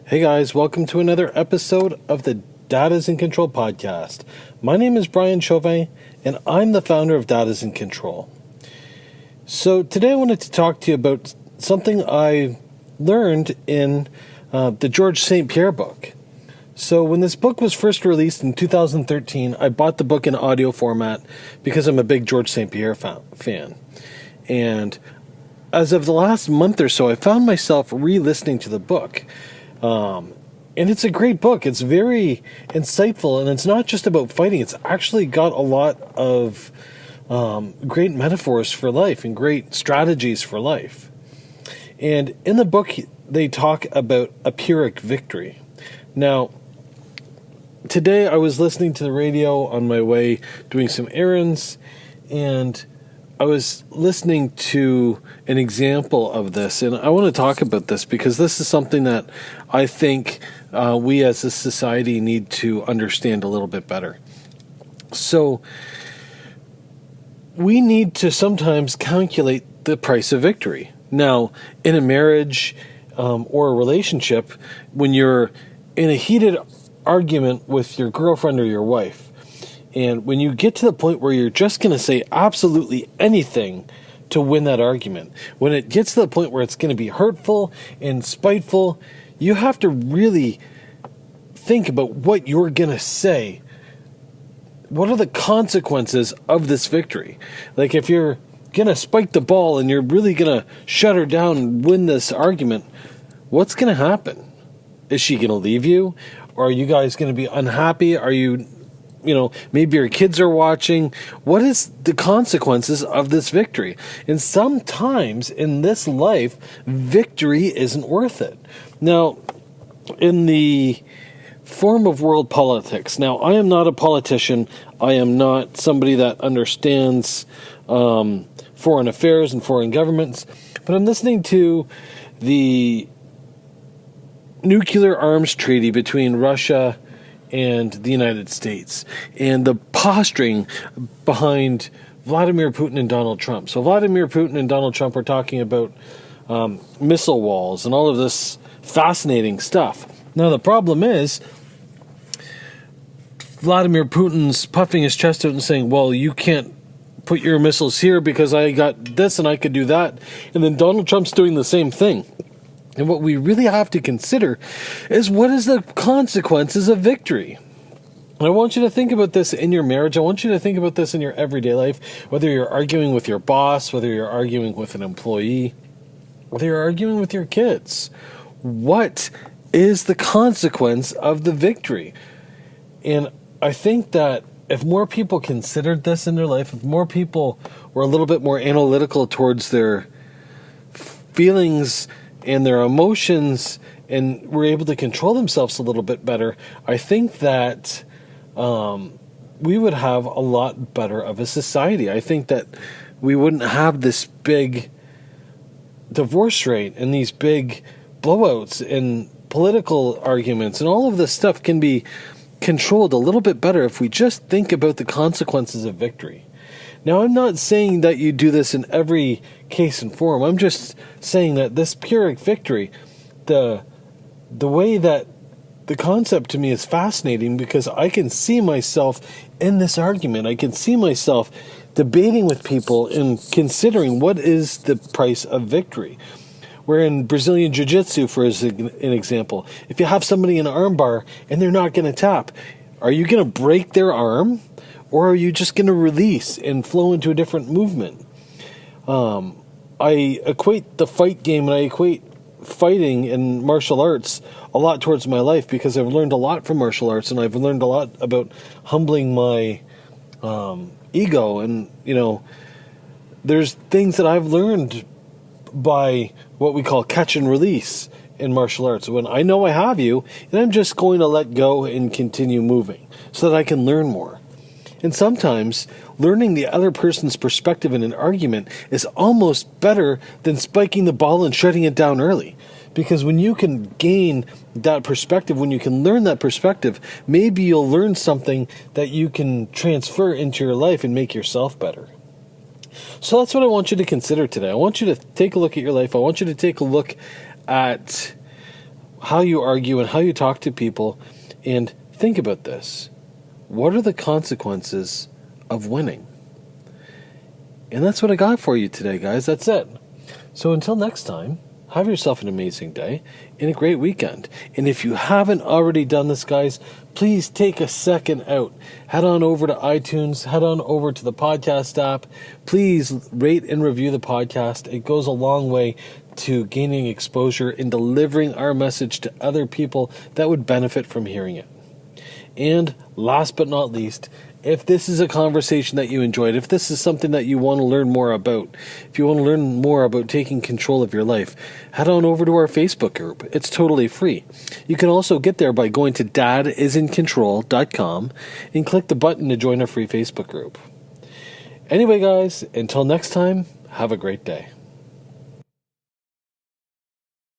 Hey guys, welcome to another episode of the Data's in Control podcast. My name is Brian Chauvin, and I'm the founder of Data's in Control. So today I wanted to talk to you about something I learned in the George St. Pierre book. So when this book was first released in 2013, I bought the book in audio format because I'm a big George St. Pierre fan. And as of the last month or so, I found myself re-listening to the book. And it's a great book. It's very insightful, and it's not just about fighting. It's actually got a lot of great metaphors for life and great strategies for life. And in the book, they talk about a Pyrrhic victory. Now, today I was listening to the radio on my way doing some errands, and I was listening to an example of this, and I want to talk about this because this is something that I think we as a society need to understand a little bit better. So, we need to sometimes calculate the price of victory. Now, in a marriage or a relationship, when you're in a heated argument with your girlfriend or your wife, and when you get to the point where you're just going to say absolutely anything to win that argument, when it gets to the point where it's going to be hurtful and spiteful, you have to really think about what you're going to say. What are the consequences of this victory? Like if you're going to spike the ball and you're really going to shut her down and win this argument, what's going to happen? Is she going to leave you? Or are you guys going to be unhappy? Are you maybe your kids are watching. What is the consequences of this victory? And sometimes in this life, victory isn't worth it. Now, in the form of world politics, now I am not a politician. I am not somebody that understands foreign affairs and foreign governments, but I'm listening to the nuclear arms treaty between Russia and the United States, and the posturing behind Vladimir Putin and Donald Trump. So Vladimir Putin and Donald Trump are talking about missile walls and all of this fascinating stuff. Now the problem is, Vladimir Putin's puffing his chest out and saying, well, you can't put your missiles here because I got this and I could do that. And then Donald Trump's doing the same thing. And what we really have to consider is what is the consequences of victory. And I want you to think about this in your marriage. I want you to think about this in your everyday life, whether you're arguing with your boss, whether you're arguing with an employee, whether you're arguing with your kids. What is the consequence of the victory? And I think that if more people considered this in their life, if more people were a little bit more analytical towards their feelings and their emotions, and were able to control themselves a little bit better, I think that we would have a lot better of a society. I think that we wouldn't have this big divorce rate and these big blowouts and political arguments, and all of this stuff can be controlled a little bit better if we just think about the consequences of victory. Now, I'm not saying that you do this in every case and form. I'm just saying that this Pyrrhic victory, the way that the concept to me is fascinating, because I can see myself in this argument. I can see myself debating with people and considering what is the price of victory. Where in Brazilian Jiu-Jitsu, for an example, if you have somebody in an arm bar and they're not going to tap, are you going to break their arm? Or are you just going to release and flow into a different movement? I equate the fight game and I equate fighting and martial arts a lot towards my life, because I've learned a lot from martial arts, and I've learned a lot about humbling my ego. And, there's things that I've learned by what we call catch and release in martial arts. When I know I have you, and I'm just going to let go and continue moving so that I can learn more. And sometimes learning the other person's perspective in an argument is almost better than spiking the ball and shutting it down early. Because when you can gain that perspective, when you can learn that perspective, maybe you'll learn something that you can transfer into your life and make yourself better. So that's what I want you to consider today. I want you to take a look at your life. I want you to take a look at how you argue and how you talk to people, and think about this. What are the consequences of winning? And that's what I got for you today, guys. That's it. So until next time, have yourself an amazing day and a great weekend. And if you haven't already done this, guys, please take a second out. Head on over to iTunes. Head on over to the podcast app. Please rate and review the podcast. It goes a long way to gaining exposure and delivering our message to other people that would benefit from hearing it. And last but not least, if this is a conversation that you enjoyed, if this is something that you want to learn more about, if you want to learn more about taking control of your life, head on over to our Facebook group. It's totally free. You can also get there by going to dadisincontrol.com and click the button to join our free Facebook group. Anyway, guys, until next time, have a great day.